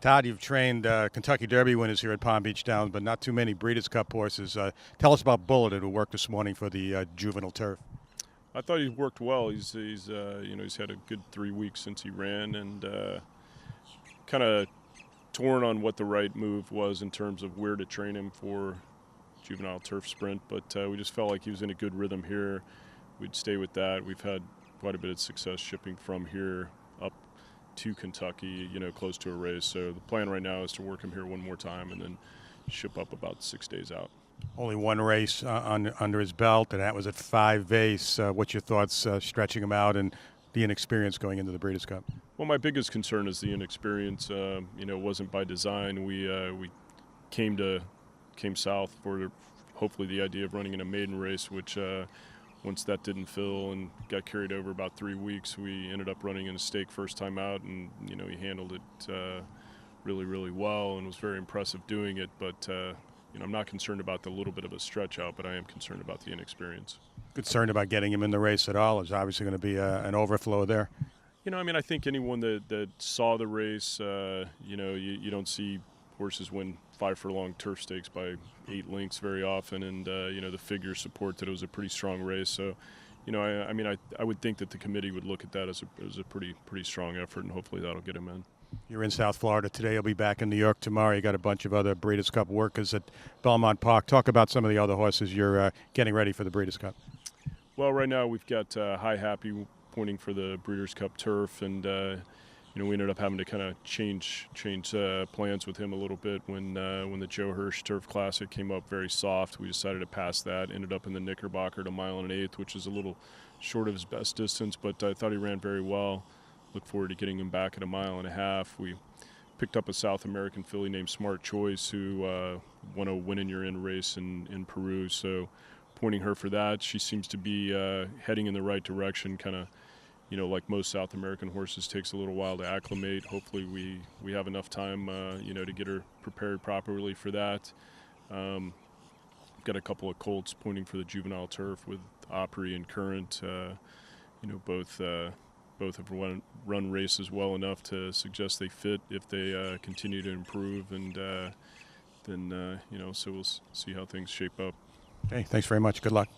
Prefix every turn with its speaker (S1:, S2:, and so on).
S1: Todd, you've trained Kentucky Derby winners here at Palm Beach Downs, but not too many Breeders' Cup horses. Tell us about Bullet, who worked this morning for the juvenile turf.
S2: I thought he worked well. He's had a good 3 weeks since he ran, and kind of torn on what the right move was in terms of where to train him for juvenile turf sprint. But we just felt like he was in a good rhythm here. We'd stay with that. We've had quite a bit of success shipping from here up to Kentucky, close to a race. So the plan right now is to work him here one more time and then ship up about 6 days out.
S1: Only one race under his belt, and that was at 5 Base. What's your thoughts stretching him out and the inexperience going into the Breeders' Cup?
S2: Well, my biggest concern is the inexperience. It wasn't by design. We came south for hopefully the idea of running in a maiden race, which once that didn't fill and got carried over about 3 weeks, we ended up running in a stake first time out, and he handled it really, really well and was very impressive doing it. But I'm not concerned about the little bit of a stretch out, but I am concerned about the inexperience.
S1: Concerned about getting him in the race at all? There's obviously going to be an overflow there.
S2: I think anyone that saw the race, you don't see horses win 5 furlong turf stakes by 8 lengths very often, and the figures support that it was a pretty strong race. So, I would think that the committee would look at that as a pretty strong effort, and hopefully that'll get him in.
S1: You're in South Florida today. You'll be back in New York tomorrow. You got a bunch of other Breeders' Cup workers at Belmont Park. Talk about some of the other horses you're getting ready for the Breeders' Cup.
S2: Well, right now we've got High Happy pointing for the Breeders' Cup turf, and we ended up having to kind of change plans with him a little bit when the Joe Hirsch Turf Classic came up very soft. We decided to pass that. Ended up in the Knickerbocker at 1 1/8 miles, which is a little short of his best distance, but I thought he ran very well. Look forward to getting him back at 1.5 miles. We picked up a South American filly named Smart Choice, who won a win in your in race in Peru. So pointing her for that. She seems to be heading in the right direction, kind of, like most South American horses, takes a little while to acclimate. Hopefully we have enough time, to get her prepared properly for that. We've got a couple of colts pointing for the juvenile turf with Opry and Current. Both have run races well enough to suggest they fit if they continue to improve, and then so we'll see how things shape up.
S1: Okay, thanks very much. Good luck.